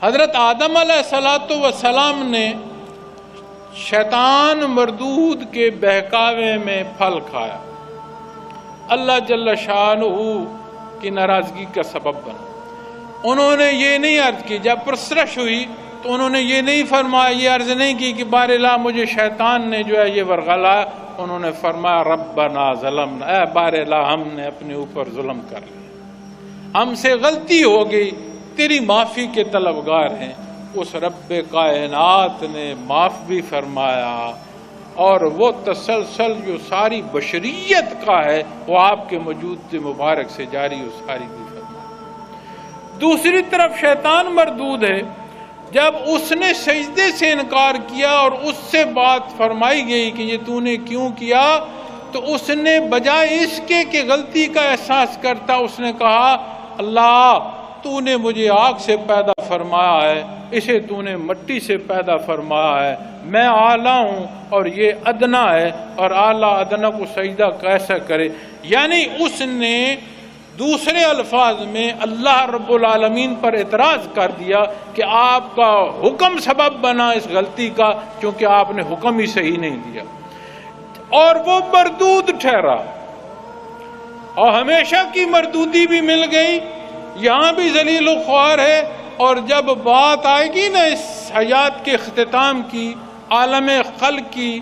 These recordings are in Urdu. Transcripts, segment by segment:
حضرت آدم علیہ السلام نے شیطان مردود کے بہکاوے میں پھل کھایا، اللہ جل شانہ کی ناراضگی کا سبب بنا۔ انہوں نے یہ نہیں عرض کی، جب پرسرش ہوئی تو انہوں نے یہ نہیں فرمایا، یہ عرض نہیں کی کہ بار اللہ مجھے شیطان نے جو ہے یہ ورغلایا۔ انہوں نے فرمایا ربنا ظلمنا، اے بار اللہ ہم نے اپنے اوپر ظلم کر لیا، ہم سے غلطی ہو گئی، تیری معافی کے طلبگار ہیں۔ اس رب کائنات نے معاف بھی فرمایا، اور وہ تسلسل جو ساری بشریت کا ہے وہ آپ کے موجود مبارک سے جاری و ساری بھی فرمایا۔ دوسری طرف شیطان مردود ہے، جب اس نے سجدے سے انکار کیا اور اس سے بات فرمائی گئی کہ یہ تو نے کیوں کیا، تو اس نے بجائے اس کے کہ غلطی کا احساس کرتا، اس نے کہا اللہ تو نے مجھے آگ سے پیدا فرمایا ہے، اسے تو نے مٹی سے پیدا فرمایا ہے، میں اعلیٰ ہوں اور یہ ادنا ہے، اور اعلیٰ ادنا کو سجدہ کیسا کرے؟ یعنی اس نے دوسرے الفاظ میں اللہ رب العالمین پر اعتراض کر دیا کہ آپ کا حکم سبب بنا اس غلطی کا، کیونکہ آپ نے حکم ہی صحیح نہیں دیا، اور وہ مردود ٹھہرا، اور ہمیشہ کی مردودی بھی مل گئی، یہاں بھی ذلیل و خوار ہے۔ اور جب بات آئے گی نا اس حیات کے اختتام کی، عالم خلق کی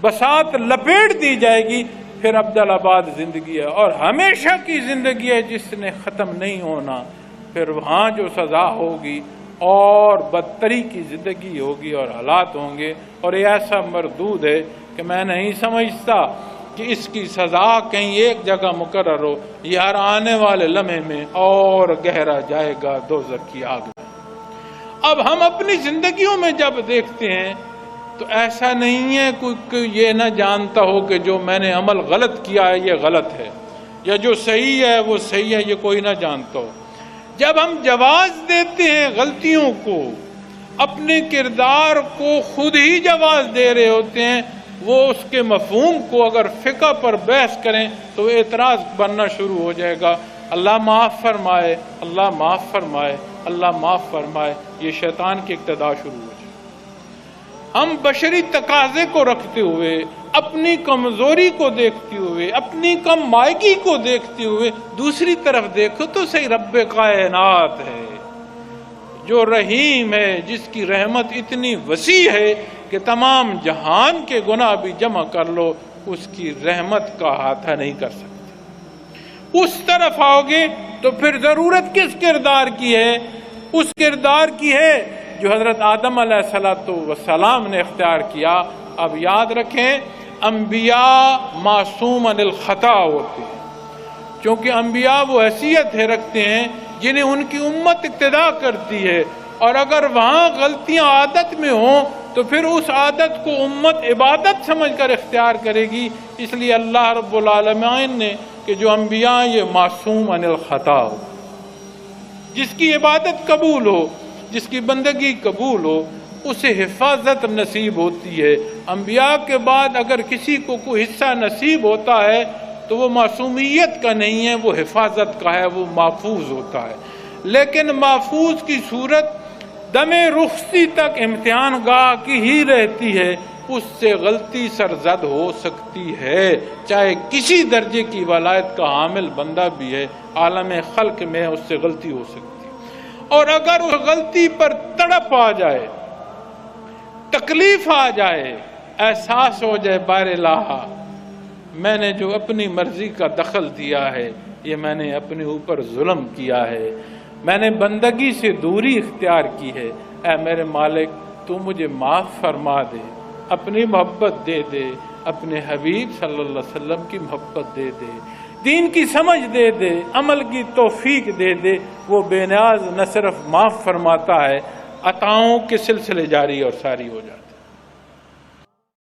بساط لپیٹ دی جائے گی، پھر ابدل آباد زندگی ہے اور ہمیشہ کی زندگی ہے جس نے ختم نہیں ہونا۔ پھر وہاں جو سزا ہوگی اور بدتری کی زندگی ہوگی اور حالات ہوں گے، اور یہ ایسا مردود ہے کہ میں نہیں سمجھتا کہ اس کی سزا کہیں ایک جگہ مقرر ہو، یہ ہر آنے والے لمحے میں اور گہرا جائے گا دوزخ کی آگ میں۔ اب ہم اپنی زندگیوں میں جب دیکھتے ہیں تو ایسا نہیں ہے کوئی یہ نہ جانتا ہو کہ جو میں نے عمل غلط کیا ہے یہ غلط ہے، یا جو صحیح ہے وہ صحیح ہے، یہ کوئی نہ جانتا ہو۔ جب ہم جواز دیتے ہیں غلطیوں کو، اپنے کردار کو خود ہی جواز دے رہے ہوتے ہیں، وہ اس کے مفہوم کو اگر فقہ پر بحث کریں تو اعتراض بننا شروع ہو جائے گا۔ اللہ معاف فرمائے، اللہ معاف فرمائے، اللہ معاف فرمائے، یہ شیطان کی اقتدا شروع ہو جائے۔ ہم بشری تقاضے کو رکھتے ہوئے، اپنی کمزوری کو دیکھتے ہوئے، اپنی کم مائگی کو دیکھتے ہوئے دوسری طرف دیکھو تو صحیح رب کائنات ہے جو رحیم ہے، جس کی رحمت اتنی وسیع ہے کہ تمام جہان کے گناہ بھی جمع کر لو اس کی رحمت کا احاطہ نہیں کر سکتے۔ اس طرف آؤ گے تو پھر ضرورت کس کردار کی ہے؟ اس کردار کی ہے جو حضرت آدم علیہ السلام نے اختیار کیا۔ اب یاد رکھیں انبیاء معصوم عن الخطا ہوتے ہیں، کیونکہ انبیاء وہ حیثیت ہے رکھتے ہیں جنہیں ان کی امت اقتدا کرتی ہے، اور اگر وہاں غلطیاں عادت میں ہوں تو پھر اس عادت کو امت عبادت سمجھ کر اختیار کرے گی۔ اس لیے اللہ رب العالمین نے کہ جو انبیاء یہ معصوم عن الخطا ہو، جس کی عبادت قبول ہو، جس کی بندگی قبول ہو، اسے حفاظت نصیب ہوتی ہے۔ انبیاء کے بعد اگر کسی کو کوئی حصہ نصیب ہوتا ہے تو وہ معصومیت کا نہیں ہے، وہ حفاظت کا ہے، وہ محفوظ ہوتا ہے۔ لیکن محفوظ کی صورت دم رخصتی تک امتحان گاہ کی ہی رہتی ہے، اس سے غلطی سرزد ہو سکتی ہے، چاہے کسی درجے کی ولایت کا حامل بندہ بھی ہے، عالم خلق میں اس سے غلطی ہو سکتی ہے۔ اور اگر اس غلطی پر تڑپ آ جائے، تکلیف آ جائے، احساس ہو جائے بار الہ میں نے جو اپنی مرضی کا دخل دیا ہے یہ میں نے اپنے اوپر ظلم کیا ہے، میں نے بندگی سے دوری اختیار کی ہے، اے میرے مالک تو مجھے معاف فرما دے، اپنی محبت دے دے، اپنے حبیب صلی اللہ علیہ وسلم کی محبت دے دے، دین کی سمجھ دے دے، عمل کی توفیق دے دے۔ وہ بے نیاز نہ صرف معاف فرماتا ہے، عطاؤں کے سلسلے جاری اور ساری ہو جاتے۔